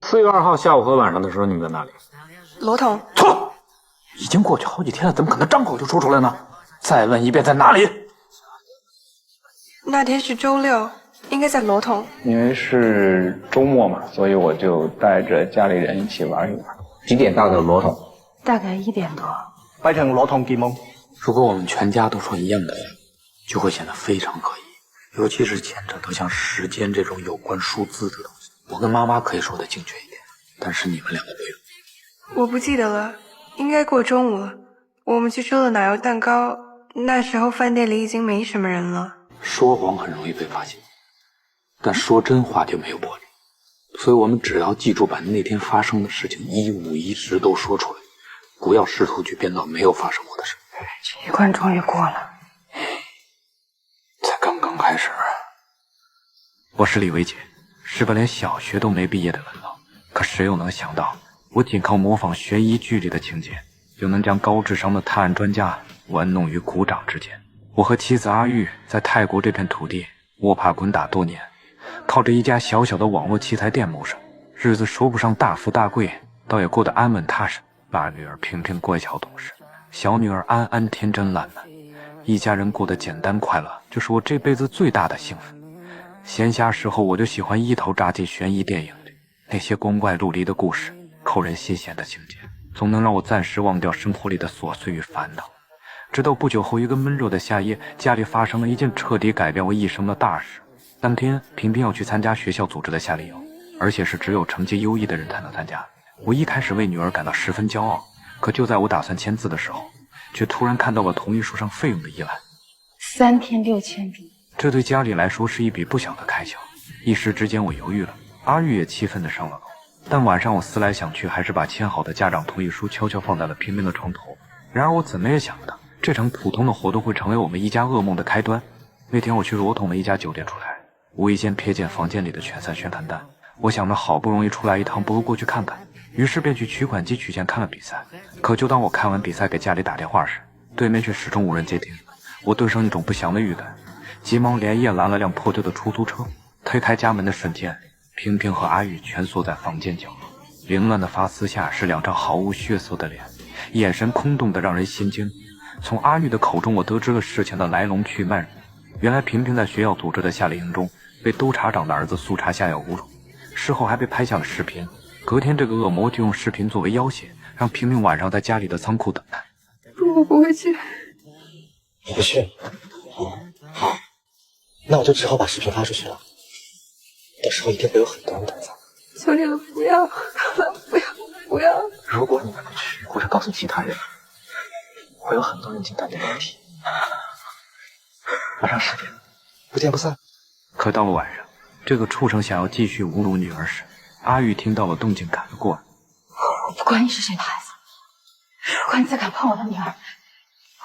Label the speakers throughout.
Speaker 1: 4月2号下午和晚上的时候，你们在哪里？
Speaker 2: 罗彤。
Speaker 1: 错，已经过去好几天了，怎么可能张口就说出来呢？再问一遍，在哪里？
Speaker 2: 那天是周六，应该在罗彤。
Speaker 3: 因为是周末嘛，所以我就带着家里人一起玩一玩。
Speaker 4: 几点到的罗彤？
Speaker 5: 大概1点多。
Speaker 6: 拜城罗彤กี่โมง？
Speaker 1: 如果我们全家都说一样的话，就会显得非常可疑，尤其是牵扯到像时间这种有关数字的东西。我跟妈妈可以说的精确一点，但是你们两个不用。
Speaker 2: 我不记得了，应该过中午了。我们去吃了奶油蛋糕，那时候饭店里已经没什么人了。
Speaker 1: 说谎很容易被发现，但说真话就没有魄力。所以我们只要记住把那天发生的事情一五一十都说出来，不要试图去编造没有发生过的事。
Speaker 5: 这一关终于过了，
Speaker 1: 才刚刚开始。
Speaker 7: 我是李维杰，是个连小学都没毕业的文盲，可谁又能想到，我仅靠模仿悬疑剧里的情节，就能将高智商的探案专家玩弄于股掌之间。我和妻子阿玉在泰国这片土地摸爬滚打多年，靠着一家小小的网络器材店谋生，日子说不上大富大贵，倒也过得安稳踏实。大女儿平平乖巧懂事，小女儿安安天真烂漫，一家人过得简单快乐，就是我这辈子最大的幸福。闲暇时候我就喜欢一头扎进悬疑电影里，那些光怪陆离的故事，扣人心弦的情节，总能让我暂时忘掉生活里的琐碎与烦恼。直到不久后一个闷热的夏夜，家里发生了一件彻底改变我一生的大事。当天平平要去参加学校组织的夏令营，而且是只有成绩优异的人才能参加。我一开始为女儿感到十分骄傲，可就在我打算签字的时候，却突然看到了同意书上费用的一栏
Speaker 5: ，3天6000币。
Speaker 7: 这对家里来说是一笔不小的开销。一时之间我犹豫了，阿玉也气愤地上了楼。但晚上我思来想去，还是把签好的家长同意书悄悄放在了平平的床头。然而我怎么也想不到，这场普通的活动会成为我们一家噩梦的开端。那天我去罗统的一家酒店出差，无意间瞥见房间里的拳赛宣传单，我想着好不容易出来一趟，不如过去看看，于是便去取款机取钱看了比赛。可就当我看完比赛给家里打电话时，对面却始终无人接听。我顿生一种不祥的预感，急忙连夜拦了辆破旧的出租车。推开家门的瞬间，平平和阿玉蜷缩在房间角落，凌乱的发丝下是2张毫无血色的脸，眼神空洞的让人心惊。从阿玉的口中我得知了事情的来龙去脉。原来平平在学校组织的夏令营中被督察长的儿子苏茶下药侮辱，事后还被拍下了视频。隔天这个恶魔就用视频作为要挟，让平平晚上在家里的仓库等待。
Speaker 2: 我不会去。
Speaker 6: 你不去？好，那我就只好把视频发出去了，到时候一定会有很多人等着。
Speaker 2: 求你了，不要，不要，不要！
Speaker 6: 如果你们不去，或者告诉其他人，会有很多人惊呆你的问题。晚上10点，不见不散。
Speaker 7: 可到了晚上，这个畜生想要继续侮辱女儿时，阿玉听到了动静赶了过来。
Speaker 5: 我不管你是谁的孩子，如果你再敢碰我的女儿，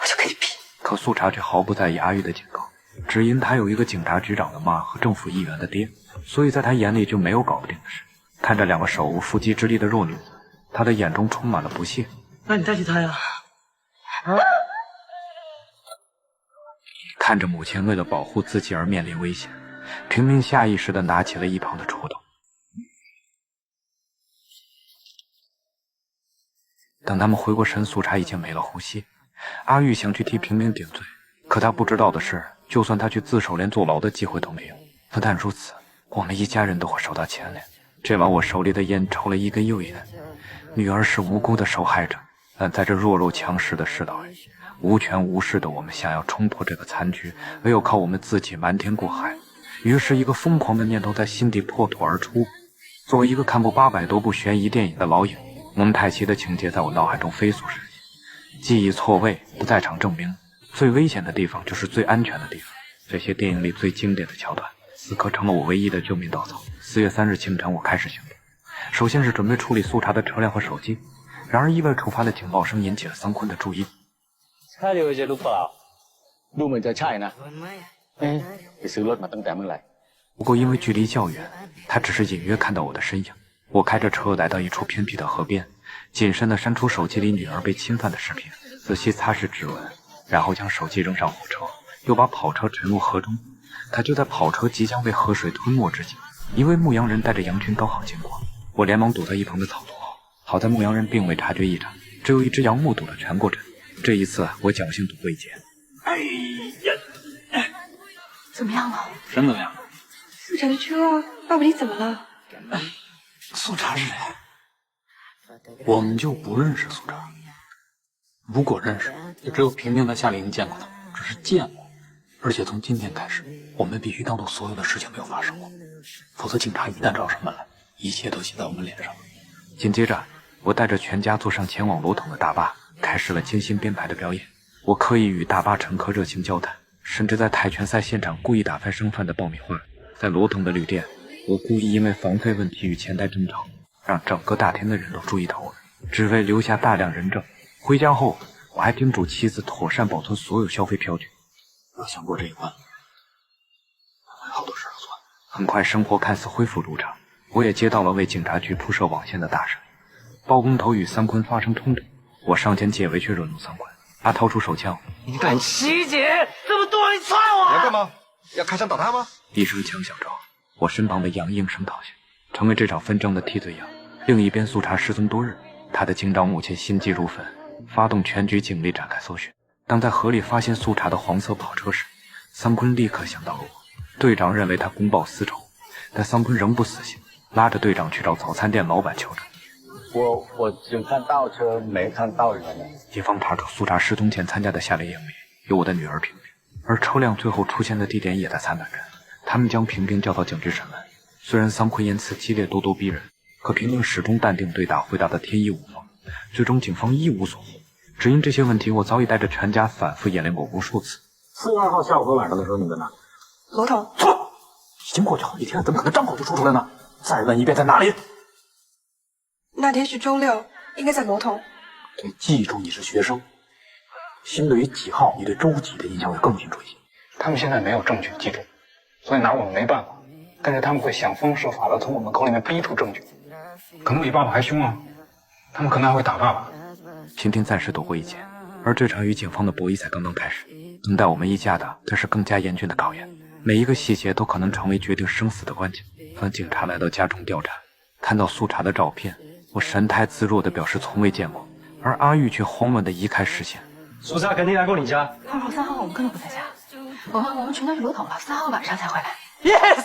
Speaker 5: 我就跟你拼！
Speaker 7: 可苏茶却毫不在意阿玉的警告，只因他有一个警察局长的妈和政府议员的爹，所以在他眼里就没有搞不定的事。看着2个手无缚鸡之力的弱女子，他的眼中充满了不屑。
Speaker 6: 那你带起他呀！
Speaker 7: 看着母亲为了保护自己而面临危险，平平下意识地拿起了一旁的锄头。等他们回过神，苏茶已经没了呼吸。阿玉想去替平平顶罪，可他不知道的是，就算他去自首，连坐牢的机会都没有。不但如此，我们一家人都会受到牵连。这晚我手里的烟抽了一根又一根。女儿是无辜的受害者，但在这弱肉强食的世道里，无权无势的我们想要冲破这个残局，唯有靠我们自己瞒天过海。于是一个疯狂的念头在心底破土而出。作为一个看过800多部悬疑电影的老影，蒙太奇的情节在我脑海中飞速闪现。记忆错位，不在场证明，最危险的地方就是最安全的地方。这些电影里最经典的桥段，此刻成了我唯一的救命稻草。4月3日清晨，我开始行动。首先是准备处理苏茶的车辆和手机，然而意外触发的警报声引起了桑坤的注意。
Speaker 4: ใช่เดียวจะรู้เปล่าดูเหมือนจะใช่นะไปซื้อรถมาตั้งแต่เมื่อไหร่
Speaker 7: 不过因为距离较远，他只是隐约看到我的身影。我开着车来到一处偏僻的河边，谨慎地删除手机里女儿被侵犯的视频，仔细擦拭指纹，然后将手机扔上火车，又把跑车沉入河中。他就在跑车即将被河水吞没之际，一位牧羊人带着羊群刚好经过，我连忙躲在一旁的草丛后，好在牧羊人并未察觉异常，只有一只羊目睹了全过程。这一次我侥幸躲过一劫。
Speaker 1: 哎呀，
Speaker 5: 怎么样了？
Speaker 1: 真怎么样？
Speaker 2: 苏茶的车，爸爸你怎么了？
Speaker 1: 苏茶是谁？我们就不认识苏茶。如果认识，也只有平平在夏令营见过他，只是见过。而且从今天开始，我们必须当做所有的事情没有发生过，否则警察一旦找上门来，一切都写在我们脸上。
Speaker 7: 紧接着，我带着全家坐上前往罗腾的大巴，开始了精心编排的表演。我刻意与大巴乘客热情交谈，甚至在泰拳赛现场故意打翻剩饭的爆米花。在罗腾的旅店，我故意因为房费问题与前台争吵，让整个大厅的人都注意到我，只为留下大量人证。回家后，我还叮嘱妻子妥善保存所有消费票据。
Speaker 1: 要想过这一关，还有好多事要做。
Speaker 7: 很快，生活看似恢复如常，我也接到了为警察局铺设网线的大事。包工头与三坤发生冲突，我上前解围却惹怒三坤，他掏出手枪。
Speaker 6: 你敢
Speaker 8: 七姐，这么多人踹我！
Speaker 6: 你要干嘛？要开枪打他吗？
Speaker 7: 一声枪响中，我身旁的杨应声倒下，成为这场纷争的替罪羊。另一边，苏茶失踪多日，他的警长母亲心急如焚，发动全局警力展开搜寻。当在河里发现苏茶的黄色跑车时，桑坤立刻想到了我。队长认为他公报私仇，但桑坤仍不死心，拉着队长去找早餐店老板求证。
Speaker 4: 我只看倒车，没看到人。
Speaker 7: 警方查出苏茶失踪前参加的夏令营里有我的女儿平平，而车辆最后出现的地点也在300人。他们将平平叫到警局审问。虽然桑坤言辞激烈、咄咄逼人，可平平始终淡定对答，回答得天衣无缝。最终警方一无所获。只因这些问题，我早已带着全家反复演练过无数次。
Speaker 1: 4月2号下午和晚上的时候你在哪？
Speaker 2: 罗统。
Speaker 1: 错，已经过去好几天了，怎么可能张口就说出来呢？再问一遍，在哪里？
Speaker 2: 那天是周6，应该在罗统。
Speaker 1: 对，记住你是学生。相对于几号，你对周几的印象会更清楚一些。
Speaker 3: 他们现在没有证据记住，所以拿我们没办法。但是他们会想方设法的从我们口里面逼出证据，可能比爸爸还凶啊！他们可能还会打爸爸。
Speaker 7: 平平暂时躲过一劫，而这场与警方的博弈才刚刚开始。等待我们一家的，则是更加严峻的考验。每一个细节都可能成为决定生死的关键。当警察来到家中调查，看到苏茶的照片，我神态自若地表示从未见过，而阿玉却慌乱地移开视线。
Speaker 6: 苏茶肯定来过你家。
Speaker 5: 2号、3号我们根本不在家，我们全家去罗统了，4号晚上才回来。
Speaker 8: Yes，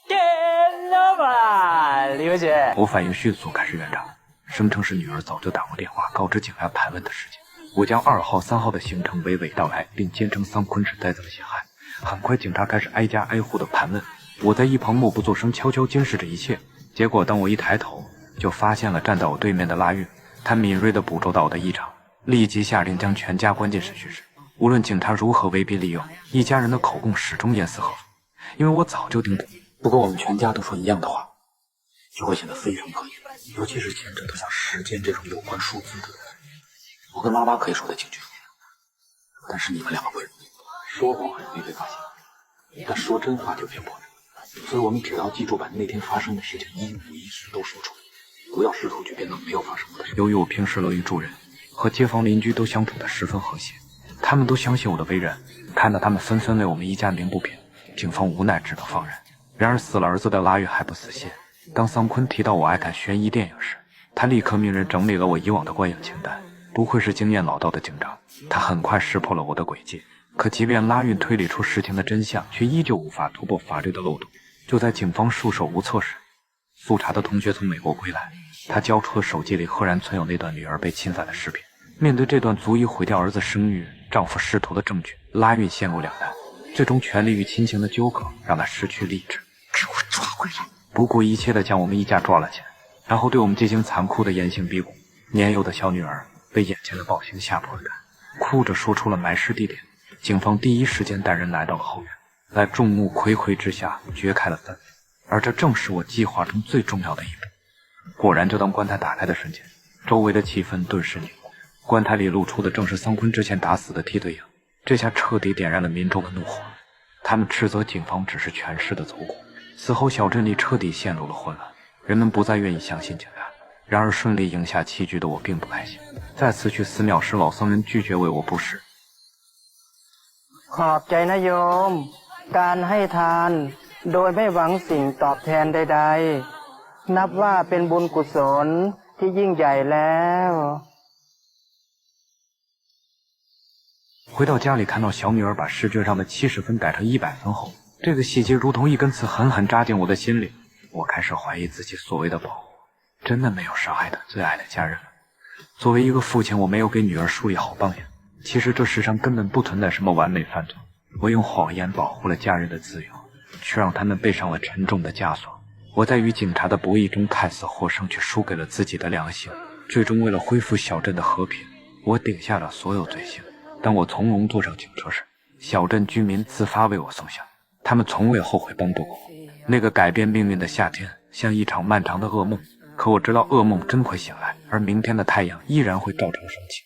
Speaker 8: 天哪吧，李薇姐！
Speaker 7: 我反应迅速，开始圆场，声称是女儿早就打过电话告知警察盘问的事情。我将2号、3号的行程娓娓道来，并坚称桑坤是呆子的陷害。很快，警察开始挨家挨户的盘问，我在一旁默不作声，悄悄监视着一切。结果，当我一抬头，就发现了站在我对面的拉运。他敏锐地捕捉到我的异常，立即下令将全家关进审讯室。无论警察如何威逼利诱，一家人的口供始终严丝合缝，因为我早就叮嘱。
Speaker 1: 如果我们全家都说一样的话，就会显得非常可疑，尤其是前者都像时间这种有关数字的人。我跟妈妈可以说得清清楚楚，但是你们两个不容易，说谎很容易被发现，但说真话就偏颇了。所以我们只要记住把那天发生的事情一五一十都说出来，不要试图去编造没有发生过的事。
Speaker 7: 由于我平时乐于助人，和街坊邻居都相处得十分和谐，他们都相信我的为人，看到他们纷纷为我们一家鸣不平，警方无奈只能放人。然而死了儿子的拉月还不死心，当桑坤提到我爱看悬疑电影时，他立刻命人整理了我以往的观影清单。不愧是经验老道的警长，他很快识破了我的诡计。可即便拉运推理出事情的真相，却依旧无法突破法律的漏洞。就在警方束手无策时，苏茶的同学从美国归来，他交出了手机里赫然存有那段女儿被侵犯的视频。面对这段足以毁掉儿子声誉、丈夫仕途的证据，拉运陷入两难，最终权力与亲情的纠葛让他失去理智。
Speaker 5: 给我抓回来！
Speaker 7: 不顾一切地将我们一家抓了起来，然后对我们进行残酷的严刑逼供。年幼的小女儿被眼前的暴行吓破了胆，哭着说出了埋尸地点。警方第一时间带人来到了后院，在众目睽睽之下掘开了坟，而这正是我计划中最重要的一步。果然，就当棺材打开的瞬间，周围的气氛顿时凝固。棺材里露出的正是桑坤之前打死的替罪羊，这下彻底点燃了民众的怒火。他们斥责警方只是权势的走狗。此后，小镇里彻底陷入了混乱，人们不再愿意相信警察。然而，顺利赢下棋局的我并不开心。再次去寺庙时，老僧人拒绝为我布施。
Speaker 8: ขอบใจนะโยมการให้ทานโดยไม่หวังสิ่งตอบแทนใดๆ นับว่าเป็นบุญกุศลที่ยิ่งใหญ่แล้ว
Speaker 7: 回到家里，看到小女儿把试卷上的70分改成100分后，这个细节如同一根刺狠狠扎进我的心里。我开始怀疑自己所谓的保护，真的没有伤害他最爱的家人了。作为一个父亲，我没有给女儿树立好榜样。其实这世上根本不存在什么完美犯罪，我用谎言保护了家人的自由，却让他们背上了沉重的枷锁。我在与警察的博弈中看似获胜，却输给了自己的良心。最终为了恢复小镇的和平，我顶下了所有罪行。当我从容坐上警车时，小镇居民自发为我送行，他们从未后悔帮助过我。那个改变命运的夏天像一场漫长的噩梦，可我知道噩梦真会醒来，而明天的太阳依然会照常升起。